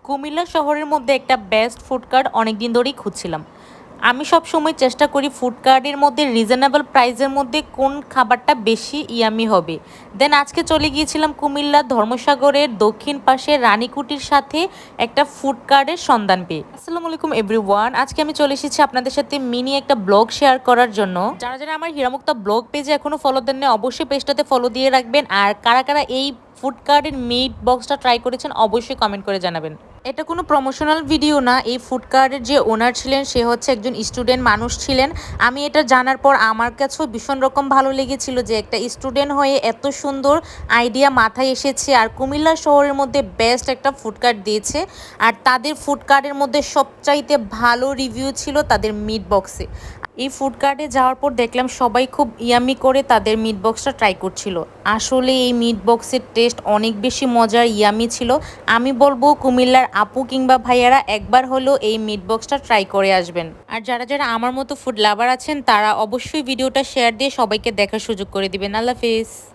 কুমিল্লা শহরের মধ্যে একটা বেস্ট ফুড কার্ট অনেকদিন ধরেই খুঁজছিলাম। আমি সব সময় চেষ্টা করি ফুড কার্টের মধ্যে রিজনেবল প্রাইসের মধ্যে কোন খাবারটা বেশি ইয়ামি হবে। দেন আজকে চলে গিয়েছিলাম কুমিল্লা ধর্মসাগরের দক্ষিণ পাশে রানীকুটির সাথে একটা ফুড কার্টের সন্ধান পেয়ে। আসসালামু আলাইকুম এভরিওয়ান, আজকে আমি চলে এসেছি আপনাদের সাথে মিনি একটা ব্লগ শেয়ার করার জন্য। যারা যারা আমার হীরামুক্তা ব্লগ পেজে এখনো ফলো দেন না, অবশ্যই পেজটাতে ফলো দিয়ে রাখবেন। আর কারা কারা এই ফুড কার্টের মিট বক্সটা ট্রাই করেছেন অবশ্যই কমেন্ট করে জানাবেন। এটা কোনো প্রমোশনাল ভিডিও না। এই ফুড কার্টের যে ওনার ছিলেন সে হচ্ছে একজন স্টুডেন্ট মানুষ ছিলেন। আমি এটা জানার পর আমার কাছেও ভীষণ রকম ভালো লেগেছিল যে একটা স্টুডেন্ট হয়ে এত সুন্দর আইডিয়া মাথায় এসেছে আর কুমিল্লা শহরের মধ্যে বেস্ট একটা ফুড কার্ট দিয়েছে। আর তাদের ফুড কার্টের মধ্যে সবচাইতে ভালো রিভিউ ছিল তাদের মিট বক্সে। এই ফুড কার্টে যাওয়ার পর দেখলাম সবাই খুব ইয়ামি করে তাদের মিট বক্সটা ট্রাই করছিল। আসলে এই মিট বক্সের টেস্ট অনেক বেশি মজার, ইয়ামি ছিল। আমি বলবো কুমিল্লার আপু কিংবা ভাইয়ারা একবার হলেও এই মিট বক্সটা ট্রাই করে আসবেন। আর যারা যারা আমার মতো ফুড লাভার আছেন তারা অবশ্যই ভিডিওটা শেয়ার দিয়ে সবাইকে দেখার সুযোগ করে দিবেন। আল্লাহ হাফেজ।